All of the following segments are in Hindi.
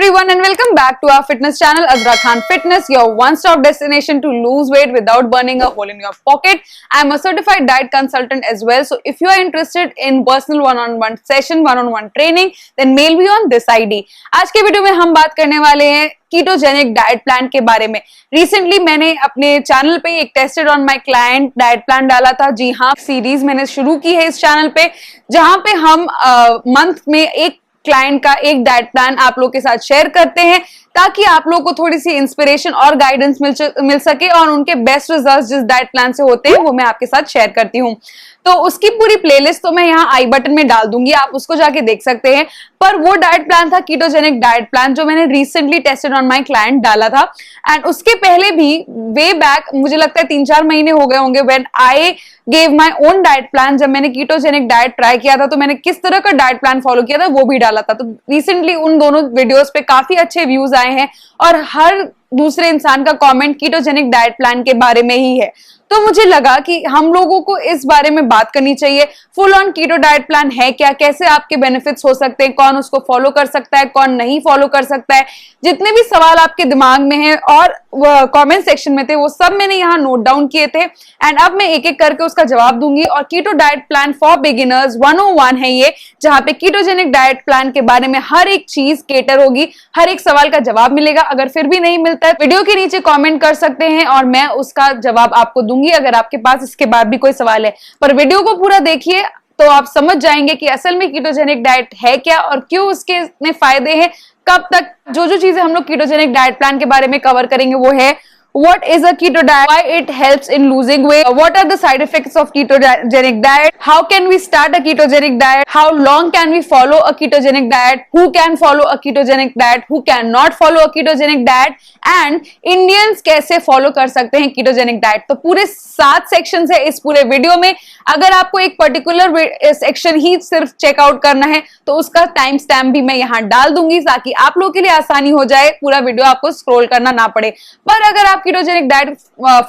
everyone and welcome back to our fitness channel Azra Khan Fitness, your one-stop destination to lose weight without burning a hole in your pocket. I am a certified diet consultant as well, so if you are interested in personal one-on-one session, one-on-one training, then mail me on this ID. आज के वीडियो में हम बात करने वाले हैं कीटोजेनिक डाइट प्लान के बारे में। रिसेंटली मैंने अपने चैनल पे एक tested on my client diet plan डाला था। जी हाँ, सीरीज मैंने शुरू की है इस चैनल पे, जहां पे हम मंथ में एक क्लाइंट का एक डाइट प्लान आप लोग के साथ शेयर करते हैं, ताकि आप लोग को थोड़ी सी इंस्पिरेशन और गाइडेंस मिल सके और उनके बेस्ट रिजल्ट्स जिस डाइट प्लान से होते हैं वो मैं आपके साथ शेयर करती हूँ। तो उसकी पूरी प्लेलिस्ट तो मैं यहाँ आई बटन में डाल दूंगी, आप उसको जाके देख सकते हैं। पर वो डाइट प्लान था कीटोजेनिक डाइट प्लान जो मैंने recently tested on my client डाला था। एंड उसके पहले भी वे बैक मुझे लगता है 3-4 महीने हो गए होंगे when I gave my own diet plan. जब मैंने कीटोजेनिक डाइट ट्राई किया था तो मैंने किस तरह का डाइट प्लान फॉलो किया था वो भी डाला था। तो रिसेंटली उन दोनों वीडियोस पे काफी अच्छे व्यूज आए हैं और हर दूसरे इंसान का कमेंट कीटोजेनिक डाइट प्लान के बारे में ही है। तो मुझे लगा कि हम लोगों को इस बारे में बात करनी चाहिए। Full on keto diet plan है क्या, कैसे आपके बेनिफिट्स हो सकते हैं, कौन उसको फॉलो कर सकता है, कौन नहीं फॉलो कर सकता है। जितने भी सवाल आपके दिमाग में हैं और कमेंट सेक्शन में थे वो सब मैंने यहाँ नोट डाउन किए थे एंड अब मैं एक एक करके उसका जवाब दूंगी। और keto diet plan for beginners 101 है ये, जहां पे कीटोजेनिक डाइट प्लान के बारे में हर एक चीज केटर होगी, हर एक सवाल का जवाब मिलेगा। अगर फिर भी नहीं मिलता है वीडियो के नीचे कमेंट कर सकते हैं और मैं उसका जवाब आपको दूंगी अगर आपके पास इसके बाद भी कोई सवाल है। पर वीडियो को पूरा देखिए तो आप समझ जाएंगे कि असल में कीटोजेनिक डाइट है क्या और क्यों उसके इतने फायदे हैं। कब तक जो चीजें हम लोग कीटोजेनिक डाइट प्लान के बारे में कवर करेंगे वो है what is a keto diet, why it helps in losing weight, what are the side effects of ketogenic diet, how can we start a ketogenic diet, how long can we follow a ketogenic diet, who can follow a ketogenic diet, who cannot follow a ketogenic diet, and Indians कैसे follow कर सकते हैं ketogenic diet। तो पूरे 7 सेक्शंस है इस पूरे वीडियो में। अगर आपको एक पर्टिकुलर सेक्शन ही सिर्फ चेकआउट करना है तो उसका टाइम स्टैम्प भी मैं यहाँ डाल दूंगी ताकि आप लोगों के लिए आसानी हो जाए, पूरा वीडियो आपको स्क्रॉल करना ना पड़े। पर अगर आप कीटोजेनिक डाइट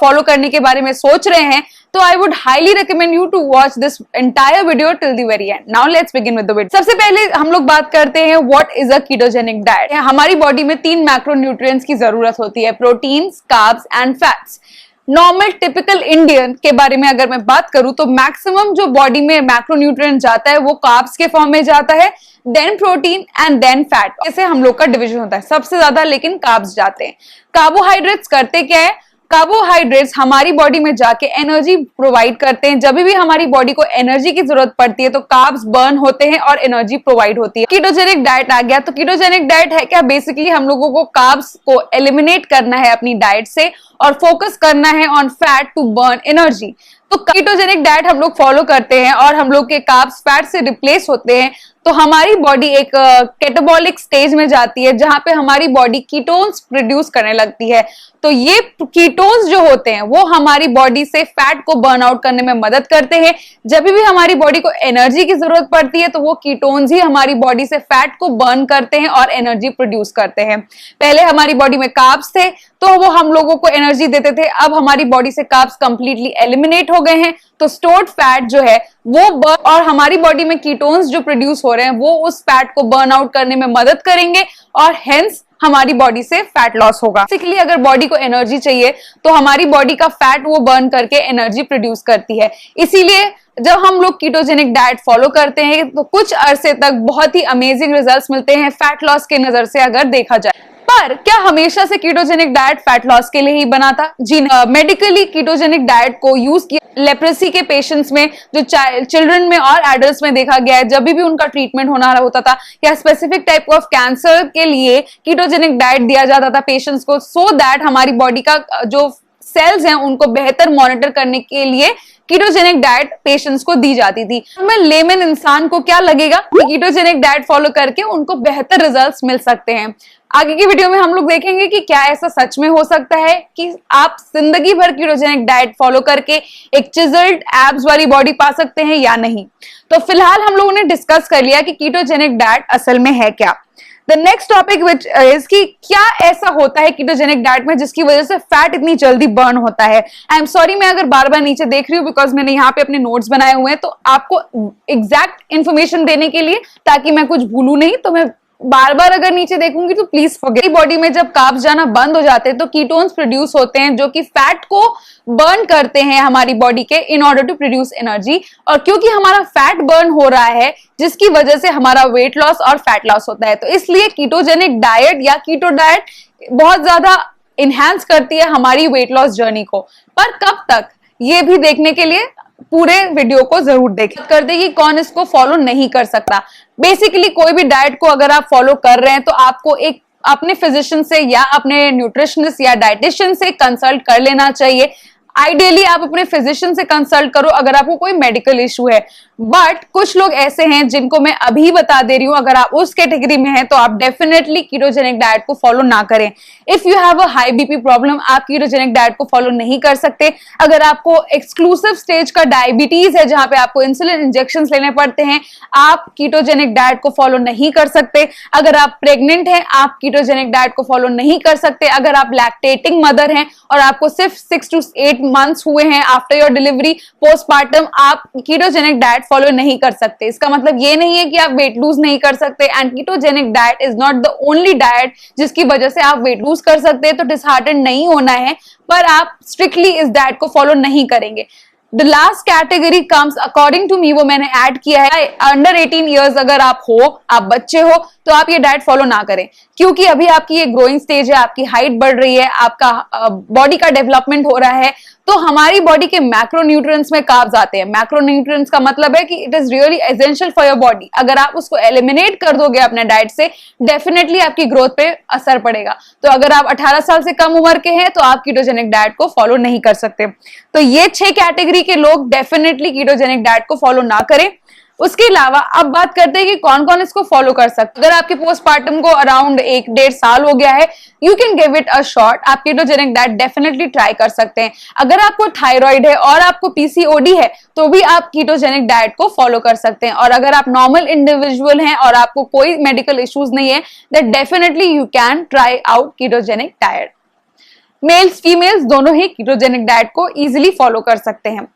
फॉलो करने के बारे में सोच रहे हैं तो I would highly recommend you to watch this entire video till the very end. Now let's begin with the video. सबसे पहले हम लोग बात करते हैं what is a ketogenic diet. हमारी बॉडी में 3 मैक्रोन्यूट्रिएंट्स की जरूरत होती है, proteins, carbs and fats. Normal typical Indian के बारे में अगर मैं बात करूं तो मैक्सिमम जो बॉडी में मैक्रोन्यूट्रिएंट जाता है वो कार्ब्स के फॉर्म में जाता है, then protein and then fat. ऐसे हम लोग का डिवीजन होता है सबसे ज्यादा, लेकिन कार्ब्स जाते हैं। कार्बोहाइड्रेट्स करते क्या है, कार्बोहाइड्रेट्स हमारी बॉडी में जाके एनर्जी प्रोवाइड करते हैं। जब भी हमारी बॉडी को एनर्जी की जरूरत पड़ती है तो कार्ब्स बर्न होते हैं और एनर्जी प्रोवाइड होती है। कीटोजेनिक डाइट आ गया, तो कीटोजेनिक डाइट है क्या, बेसिकली हम लोगों को कार्ब्स को एलिमिनेट करना है अपनी डाइट से और फोकस करना है on fat to burn energy. तो कीटोजेनिक डाइट हम लोग फॉलो करते हैं और हम लोग के कार्ब्स फैट से रिप्लेस होते हैं तो हमारी बॉडी एक कैटाबॉलिक स्टेज में जाती है जहां पे हमारी बॉडी कीटोन्स प्रोड्यूस करने लगती है। तो ये कीटोन्स जो होते हैं वो हमारी बॉडी से फैट को बर्न आउट करने में मदद करते हैं। जब भी हमारी बॉडी को एनर्जी की जरूरत पड़ती है तो वो कीटोन्स ही हमारी बॉडी से फैट को बर्न करते हैं और एनर्जी प्रोड्यूस करते हैं। पहले हमारी बॉडी में कार्ब्स थे तो वो हम लोगों को एनर्जी देते थे, अब हमारी बॉडी से कार्ब्स कंप्लीटली एलिमिनेट हो गए हैं तो स्टोर्ड फैट जो है वो बर्न और हमारी बॉडी में कीटोन्स जो प्रोड्यूस हो रहे हैं वो उस फैट को बर्न आउट करने में मदद करेंगे और हेंस हमारी बॉडी से फैट लॉस होगा। बेसिकली अगर बॉडी को एनर्जी चाहिए तो हमारी बॉडी का फैट वो बर्न करके एनर्जी प्रोड्यूस करती है। इसीलिए जब हम लोग कीटोजेनिक डाइट फॉलो करते हैं तो कुछ अरसे तक बहुत ही अमेजिंग रिजल्ट्स मिलते हैं फैट लॉस के नजर से अगर देखा जाए। पर क्या हमेशा से कीटोजेनिक डाइट फैट लॉस के लिए ही बना था? जी मेडिकली कीटोजेनिक डाइट को यूज किया लेप्रेसी के पेशेंट्स में, जो चिल्ड्रन में और एडल्ट्स में देखा गया है। जब भी उनका ट्रीटमेंट होना होता था या स्पेसिफिक टाइप ऑफ कैंसर के लिए कीटोजेनिक डाइट दिया जाता था पेशेंट्स को, सो दैट हमारी बॉडी का जो सेल्स हैं उनको बेहतर मॉनिटर करने के लिए कीटोजेनिक डाइट पेशेंट्स को दी जाती थी। मैं लेमन इंसान को क्या लगेगा कि कीटोजेनिक डाइट फॉलो करके उनको बेहतर रिजल्ट्स मिल सकते हैं। आगे की वीडियो में हम लोग देखेंगे कि क्या ऐसा सच में हो सकता है कि आप जिंदगी भर कीटोजेनिक डाइट फॉलो करके एक चिजल्ड एब्स वाली बॉडी पा सकते हैं या नहीं। तो फिलहाल हम लोगों ने डिस्कस कर लिया कि कीटोजेनिक डाइट असल में है क्या। The next topic which is कि क्या ऐसा होता है कीटोजेनिक डाइट में जिसकी वजह से फैट इतनी जल्दी बर्न होता है। आई एम सॉरी मैं अगर बार बार नीचे देख रही हूँ बिकॉज मैंने यहाँ पे अपने नोट्स बनाए हुए हैं तो आपको एग्जैक्ट इन्फॉर्मेशन देने के लिए, ताकि मैं कुछ भूलू नहीं, तो मैं बार बार अगर नीचे देखूंगी तो प्लीज फॉरगेट। बॉडी में जब कार्ब्स जाना बंद हो जाते हैं तो कीटोन्स प्रोड्यूस होते हैं जो कि फैट को बर्न करते हैं हमारी बॉडी के in order to produce energy. और क्योंकि हमारा फैट बर्न हो रहा है जिसकी वजह से हमारा वेट लॉस और फैट लॉस होता है, तो इसलिए कीटोजेनिक डाइट या कीटो डाइट बहुत ज्यादा इनहैंस करती है हमारी वेट लॉस जर्नी को। पर कब तक, ये भी देखने के लिए पूरे वीडियो को जरूर देखें। कर दे कि कौन इसको फॉलो नहीं कर सकता। बेसिकली कोई भी डाइट को अगर आप फॉलो कर रहे हैं तो आपको एक अपने फिजिशियन से या अपने न्यूट्रिशनिस्ट या डाइटिशियन से कंसल्ट कर लेना चाहिए। आइडियली आप अपने फिजिशियन से कंसल्ट करो अगर आपको कोई मेडिकल इशू है। बट कुछ लोग ऐसे हैं जिनको मैं अभी बता दे रही हूं, अगर आप उस कैटेगरी में हैं तो आप डेफिनेटली कीटोजेनिक डाइट को फॉलो ना करें। If you have a high BP problem, आप कीटोजेनिक डाइट को फॉलो नहीं कर सकते। अगर आपको एक्सक्लूसिव स्टेज का डायबिटीज है जहां पे आपको इंसुलिन इंजेक्शन लेने पड़ते हैं, आप कीटोजेनिक डाइट को फॉलो नहीं कर सकते। अगर आप प्रेग्नेंट हैं, आप कीटोजेनिक डाइट को फॉलो नहीं कर सकते। अगर आप लैक्टेटिंग मदर हैं और आपको सिर्फ 6 to 8 मंथ्स हुए हैं आफ्टर योर डिलीवरी, पोस्टपार्टम, आप कीटोजेनिक डाइट फॉलो नहीं कर सकते। इसका मतलब ये नहीं है कि आप वेट लूज नहीं कर सकते। And ketogenic diet is not the only diet जिसकी वजह से आप वेट लूज कर सकते हैं, तो डिसहार्टेंड नहीं होना है, पर आप स्ट्रिक्टली इस डाइट को फॉलो नहीं करेंगे। The last category comes according to me, वो मैंने ऐड किया है, अंडर 18 ईयर्स अगर आप हो, आप बच्चे हो, तो आप ये डाइट फॉलो ना करें, क्योंकि अभी आपकी ये ग्रोइंग स्टेज है, आपकी हाइट बढ़ रही है, आपका बॉडी का डेवलपमेंट हो रहा है, तो हमारी बॉडी के मैक्रोन्यूट्रिएंट्स में कार्ब्स आते हैं। मैक्रोन्यूट्रिएंट्स का मतलब है कि it is really essential for your body. अगर आप उसको एलिमिनेट कर दोगे अपने डाइट से, डेफिनेटली आपकी ग्रोथ पे असर पड़ेगा। तो अगर आप 18 साल से कम उम्र के हैं तो आप कीटोजेनिक डाइट को फॉलो नहीं कर सकते। तो ये 6 कैटेगरी के लोग डेफिनेटली कीटोजेनिक डाइट को फॉलो ना करें। उसके अलावा अब बात करते हैं कि कौन कौन इसको फॉलो कर सकते हैं। अगर आपके पोस्टपार्टम को अराउंड 1-1.5 साल हो गया है, you can give it a shot. आप कीटोजेनिक डाइट डेफिनेटली ट्राई कर सकते हैं। अगर आपको थायराइड है और आपको पीसीओडी है तो भी आप कीटोजेनिक डाइट को फॉलो कर सकते हैं। और अगर आप नॉर्मल इंडिविजुअल हैं और आपको कोई मेडिकल इश्यूज नहीं है, then definitely you can try out ketogenic diet. Males females दोनों ही कीटोजेनिक डाइट को इजिली फॉलो कर सकते हैं।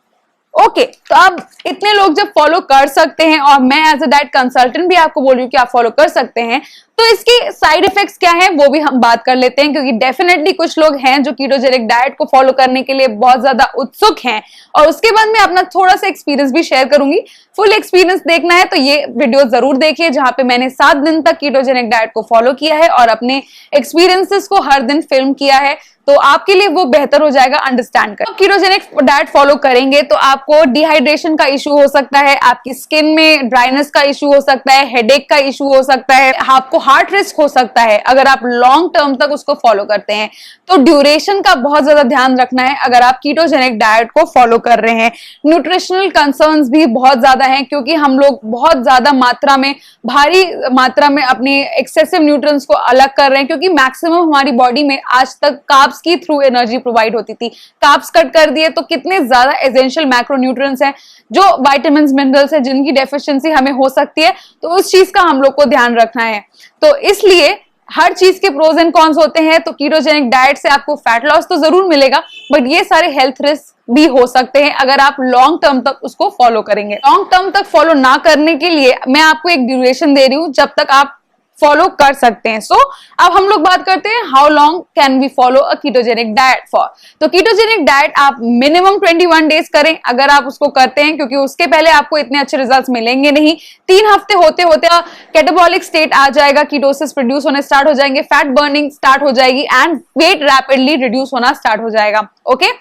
ओके, तो अब इतने लोग जब फॉलो कर सकते हैं और मैं एज अ डाइट कंसल्टेंट भी आपको बोल रही हूँ कि आप फॉलो कर सकते हैं, तो इसके साइड इफेक्ट्स क्या हैं वो भी हम बात कर लेते हैं, क्योंकि डेफिनेटली कुछ लोग हैं जो कीटोजेनिक डाइट को फॉलो करने के लिए बहुत ज्यादा उत्सुक हैं। और उसके बाद मैं अपना थोड़ा सा एक्सपीरियंस भी शेयर करूंगी। फुल एक्सपीरियंस देखना है तो ये वीडियो जरूर देखिए, जहां पे मैंने 7 दिन तक कीटोजेनिक डाइट को फॉलो किया है और अपने एक्सपीरियंसेस को हर दिन फिल्म किया है, तो आपके लिए वो बेहतर हो जाएगा अंडरस्टैंड कर। कीटोजेनिक डाइट फॉलो करेंगे तो आपको डिहाइड्रेशन का इशू हो सकता है, आपकी स्किन में ड्राइनेस का इशू हो सकता है, हेडेक का इशू हो सकता है, आपको हार्ट रिस्क हो सकता है अगर आप लॉन्ग टर्म तक उसको फॉलो करते हैं। तो ड्यूरेशन का बहुत ज्यादा ध्यान रखना है अगर आप कीटोजेनिक डाइट को फॉलो कर रहे हैं। न्यूट्रिशनल कंसर्न्स भी बहुत ज्यादा हैं, क्योंकि हम लोग बहुत ज्यादा मात्रा में, भारी मात्रा में अपनी एक्सेसिव न्यूट्रिएंट्स को अलग कर रहे हैं, क्योंकि मैक्सिमम हमारी बॉडी में आज तक कार्ब्स की थ्रू एनर्जी प्रोवाइड होती थी। कार्ब्स कट कर दिए तो कितने ज्यादा एसेंशियल मैक्रोन्यूट्रिएंट्स हैं, जो विटामिन्स मिनरल्स हैं, जिनकी डेफिशिएंसी हमें हो सकती है, तो उस चीज का हम लोग को ध्यान रखना है। तो इसलिए हर चीज के प्रोज एंड कॉन्स होते हैं। तो कीटोजेनिक डाइट से आपको फैट लॉस तो जरूर मिलेगा, बट ये सारे हेल्थ रिस्क भी हो सकते हैं अगर आप लॉन्ग टर्म तक उसको फॉलो करेंगे। लॉन्ग टर्म तक फॉलो ना करने के लिए मैं आपको एक ड्यूरेशन दे रही हूं जब तक आप फॉलो कर सकते हैं। सो अब हम लोग बात करते हैं how long can we follow a ketogenic diet for. तो कीटोजेनिक डाइट आप मिनिमम 21 डेज करें अगर आप उसको करते हैं, क्योंकि उसके पहले आपको इतने अच्छे रिजल्ट्स मिलेंगे नहीं। 3 हफ्ते होते होते कैटाबॉलिक स्टेट आ जाएगा, कीटोसिस प्रोड्यूस होने स्टार्ट हो जाएंगे, फैट बर्निंग स्टार्ट हो जाएगी एंड वेट रैपिडली रिड्यूस होना स्टार्ट हो जाएगा। ओके,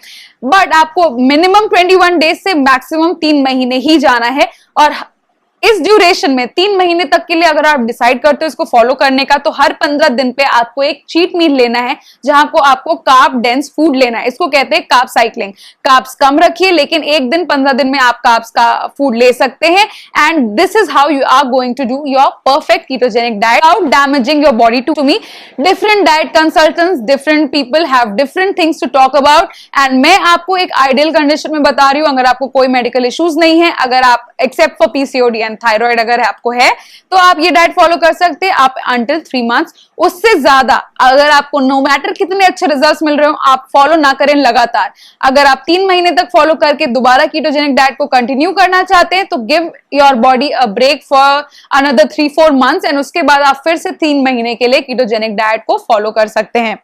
बट आपको मिनिमम 21 डेज से मैक्सिमम 3 महीने ही जाना है। और इस ड्यूरेशन में 3 महीने तक के लिए अगर आप डिसाइड करते हो इसको फॉलो करने का, तो हर 15 दिन पे आपको एक चीट मील लेना है, जहां को आपको कार्ब डेंस फूड लेना है। इसको कहते हैं कार्ब साइक्लिंग। कार्ब्स कम रखिए, लेकिन एक दिन 15 दिन में आप कार्ब्स का फूड ले सकते हैं। And this is how you are going to do your perfect ketogenic diet without damaging your body to me. Different diet consultants, different people have different things to talk about, and मैं आपको एक आइडियल कंडीशन में बता रही हूँ। अगर आपको कोई मेडिकल इश्यूज नहीं है, अगर आप except for PCOD and and thyroid अगर आपको है तो आप ये डाइट फॉलो कर सकते हैं आप अंटिल 3 मंथ्स। उससे ज्यादा अगर आपको नो मैटर कितने अच्छे रिजल्ट्स मिल रहे हो आप फॉलो ना करें लगातार। अगर आप 3 महीने तक फॉलो करके दोबारा कीटोजेनिक डाइट को कंटिन्यू करना चाहते हैं तो give your body a break for another 3-4 months and उसके बाद आप फिर से 3 महीने के लिए कीटोजेनिक डाइट को फॉलो कर सकते हैं।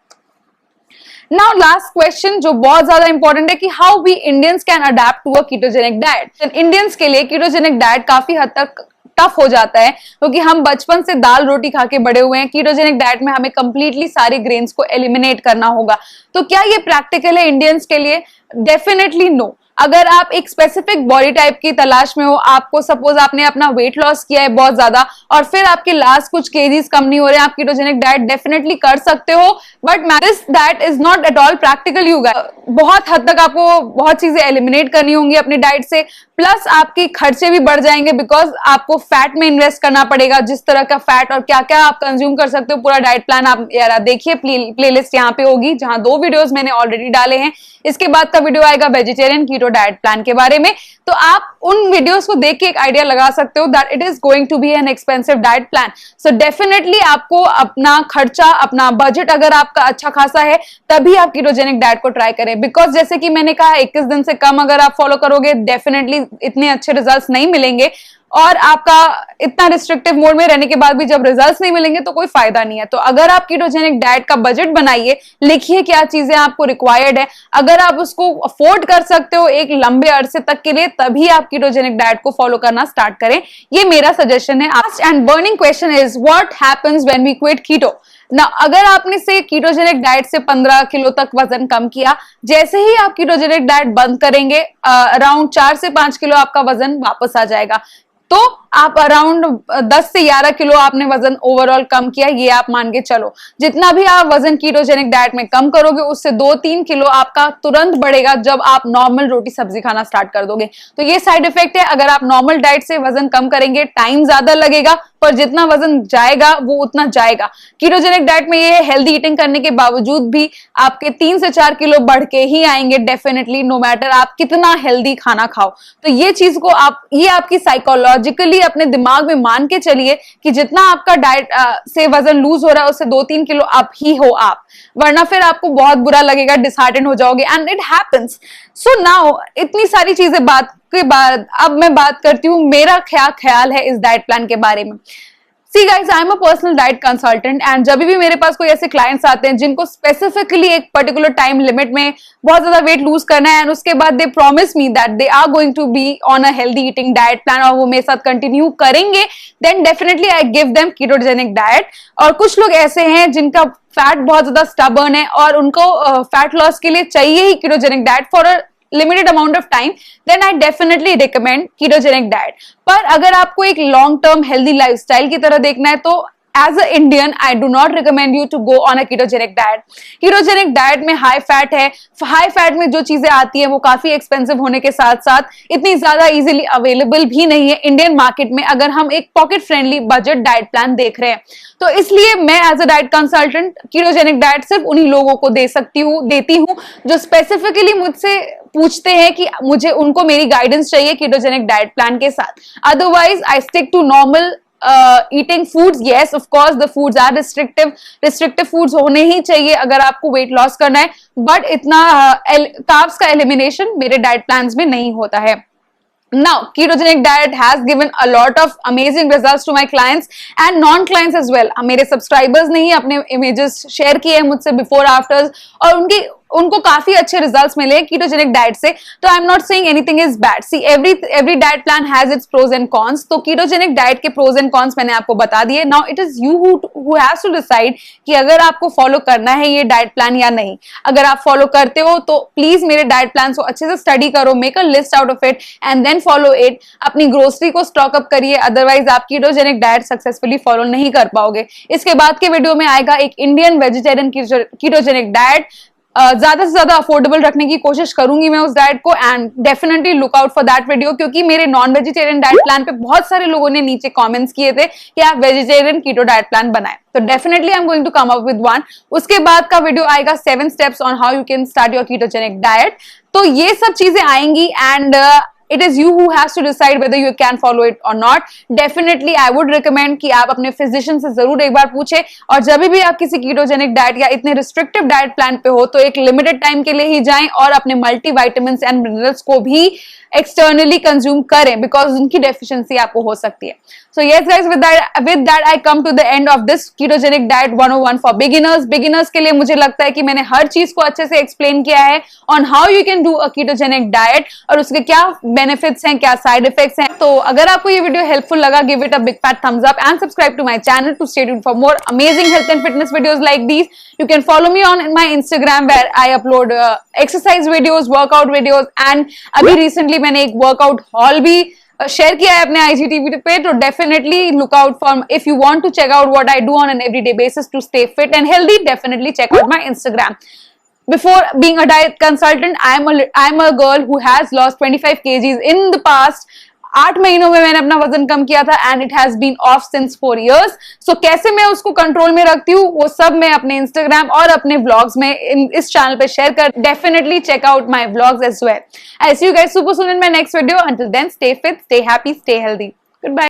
नाउ लास्ट क्वेश्चन जो बहुत ज्यादा इंपॉर्टेंट है कि how we Indians can adapt to a ketogenic diet. Indians के लिए कीटोजेनिक डाइट काफी हद तक टफ हो जाता है क्योंकि हम बचपन से दाल रोटी खा के बड़े हुए हैं। कीटोजेनिक डाइट में हमें कंप्लीटली सारे ग्रेन्स को एलिमिनेट करना होगा। तो क्या ये प्रैक्टिकल है इंडियंस के लिए? Definitely no. अगर आप एक स्पेसिफिक बॉडी टाइप की तलाश में हो, आपको सपोज आपने अपना वेट लॉस किया है बहुत ज्यादा और फिर आपके लास्ट कुछ केजीज कम नहीं हो रहे हैं, आप कीटोजेनिक डाइट डेफिनेटली कर सकते हो but this diet is not at all practical you guys. बहुत हद तक आपको बहुत चीजें एलिमिनेट करनी होंगी अपनी डाइट से, प्लस आपके खर्चे भी बढ़ जाएंगे बिकॉज आपको फैट में इन्वेस्ट करना पड़ेगा। जिस तरह का फैट और क्या क्या आप कंज्यूम कर सकते हो पूरा डाइट प्लान आप यार देखिए, प्लेलिस्ट यहाँ पे होगी जहां 2 वीडियोस मैंने ऑलरेडी डाले हैं। इसके बाद का वीडियो आएगा वेजिटेरियन कीटो डाइट प्लान के बारे में, तो आप उन वीडियोस को देख के एक आइडिया लगा सकते हो that it is going to be an expensive diet plan. So definitely आपको अपना खर्चा अपना बजट अगर आपका अच्छा खासा है तभी आप कीटोजेनिक डाइट को ट्राई करें बिकॉज जैसे कि मैंने कहा 21 दिन से कम अगर आप फॉलो करोगे डेफिनेटली इतने अच्छे रिजल्ट्स नहीं मिलेंगे और आपका इतना रिस्ट्रिक्टिव मोड में रहने के बाद भी जब रिजल्ट्स नहीं मिलेंगे तो कोई फायदा नहीं है। तो अगर आप कीटोजेनिक डाइट का बजट बनाइए, लिखिए क्या चीजें आपको रिक्वायर्ड है, अगर आप उसको अफोर्ड कर सकते हो एक लंबे अरसे तक के लिए तभी आप कीटोजेनिक डाइट को फॉलो करना स्टार्ट करें। ये मेरा सजेशन है। Last and burning question is what happens when we quit keto. ना अगर आपने से कीटोजेनिक डाइट से 15 किलो तक वजन कम किया, जैसे ही आप कीटोजेनिक डाइट बंद करेंगे अराउंड 4 से 5 किलो आपका वजन वापस आ जाएगा। तो आप अराउंड 10 से 11 किलो आपने वजन ओवरऑल कम किया, ये आप मान के चलो। जितना भी आप वजन कीटोजेनिक डाइट में कम करोगे उससे 2-3 किलो आपका तुरंत बढ़ेगा जब आप नॉर्मल रोटी सब्जी खाना स्टार्ट कर दोगे। तो ये साइड इफेक्ट है। अगर आप नॉर्मल डाइट से वजन कम करेंगे टाइम ज्यादा लगेगा पर जितना वजन जाएगा वो उतना जाएगा। कीटोजेनिक डाइट में ये हेल्दी ईटिंग करने के बावजूद भी आपके 3 से 4 किलो बढ़ के ही आएंगे डेफिनेटली, नो मैटर आप कितना हेल्दी खाना खाओ। तो ये चीज को आप ये आपकी साइकोलॉजिकली अपने दिमाग में मान के चलिए कि जितना आपका डाइट से वजन लूज हो रहा है उससे 2-3 किलो अप ही हो आप, वरना फिर आपको बहुत बुरा लगेगा, डिसहार्टेंड हो जाओगे and it happens. So now इतनी सारी चीजें बात के बाद अब मैं बात करती हूँ मेरा क्या ख्याल है इस डाइट प्लान के बारे में। See guys, I am a personal diet consultant and जब भी मेरे पास कोई ऐसे क्लाइंट्स आते हैं जिनको स्पेसिफिकली एक पर्टिकुलर टाइम लिमिट में बहुत ज्यादा वेट लूज करना है एंड उसके बाद they promise me that they are going to be on a healthy eating diet plan और वो मेरे साथ कंटिन्यू करेंगे, then definitely I give them ketogenic diet. और कुछ लोग ऐसे हैं जिनका फैट बहुत ज्यादा स्टबर्न है और उनको फैट लॉस के लिए चाहिए ही ketogenic diet for a limited amount of time, then I definitely recommend ketogenic diet। पर अगर आपको एक लॉन्ग टर्म हेल्दी लाइफस्टाइल की तरह देखना है तो as a Indian, I do not recommend you to go on a ketogenic diet। ketogenic diet में हाई फैट है, हाई फैट में जो चीजें आती है वो काफी एक्सपेंसिव होने के साथ साथ इतनी ज्यादा इजीली अवेलेबल भी नहीं है इंडियन मार्केट में अगर हम एक pocket friendly budget diet plan देख रहे हैं। तो इसलिए मैं as a diet consultant ketogenic diet सिर्फ उन्हीं लोगों को देती हूँ जो स्पेसिफिकली मुझसे पूछते हैं कि मुझे उनको मेरी गाइडेंस चाहिए कीटोजेनिक डाइट प्लान के साथ। Otherwise I stick to normal eating foods। yes of course the foods are restrictive foods होने ही चाहिए अगर आपको weight loss करना है, बट इतना carbs का elimination मेरे डाइट प्लान्स में नहीं होता है। Now, ketogenic diet has given a lot of amazing results to my clients and non-clients as well। मेरे सब्सक्राइबर्स ने ही अपने इमेजेस शेयर किए हैं मुझसे बिफोर आफ्टर्स और उनको काफी अच्छे रिजल्ट्स मिले हैं कीटोजेनिक डाइट से। तो I am not saying anything is bad. See every diet plan has its pros and cons. तो कीटोजेनिक डाइट के प्रोज एंड कॉन्स मैंने आपको बता दिए। Now it is you who has to decide कि अगर आपको फॉलो करना है ये डाइट प्लान या नहीं। अगर आप फॉलो करते हो तो प्लीज मेरे डाइट प्लान को अच्छे से स्टडी करो, make a list out of it and then follow it. अपनी ग्रोसरी को स्टॉक अप करिए, अदरवाइज आप कीटोजेनिक डाइट सक्सेसफुली फॉलो नहीं कर पाओगे। इसके बाद के वीडियो में आएगा एक इंडियन वेजिटेरियन कीटोजेनिक डाइट। ज्यादा से ज्यादा अफोर्डेबल रखने की कोशिश करूंगी मैं उस डाइट को and definitely look out for that video, क्योंकि मेरे नॉन वेजिटेरियन डाइट प्लान पे बहुत सारे लोगों ने नीचे कमेंट्स किए थे कि आप वेजिटेरियन कीटो डाइट प्लान बनाएं। तो definitely I am going to come up with one. उसके बाद का वीडियो आएगा 7 steps on how you can start your ketogenic diet. तो ये सब चीजें आएंगी and it is you who has to decide whether you can follow it और not. Definitely I would recommend कि आप अपने फिजिशियन से जरूर एक बार पूछे, और जब भी आप किसी कीटोजेनिक डाइट या इतने रिस्ट्रिक्टिव डाइट प्लान पे हो तो एक लिमिटेड टाइम के लिए ही जाएं और अपने मल्टीविटामिन्स एंड मिनरल्स को भी एक्सटर्नली कंज्यूम करें, बिकॉज उनकी डेफिशिएंसी आपको हो सकती है। So yes guys, with that I come to the end of this ketogenic diet 101 for beginners. Beginners के लिए मुझे लगता है कि मैंने हर चीज को अच्छे से एक्सप्लेन किया है on how you can do a ketogenic diet, और उसके क्या बेनिफिट्स हैं, क्या साइड इफेक्ट्स हैं। तो अगर आपको ये वीडियो हेल्पफुल लगा, give it a big fat thumbs up and subscribe to my channel to stay tuned for more amazing health and fitness videos like these. You can follow me on my Instagram where I upload exercise videos, workout videos, and अभी recently मैंने एक workout haul भी शेयर किया है अपने IGTV पे, तो definitely look out for, if you want to check out what I do on an everyday basis to stay fit and healthy, definitely check out my Instagram. Before being a diet consultant, I'm a girl who has lost 25 kgs in the past. 8 महीनों में मैंने अपना वजन कम किया था and it has been off since 4 years. So कैसे मैं उसको कंट्रोल में रखती हूँ वो सब मैं अपने इंस्टाग्राम और अपने व्लॉग्स में इस चैनल पे शेयर कर। Definitely check out my vlogs as well. I see you guys super soon in my next video. Until then, stay fit, stay happy, stay healthy.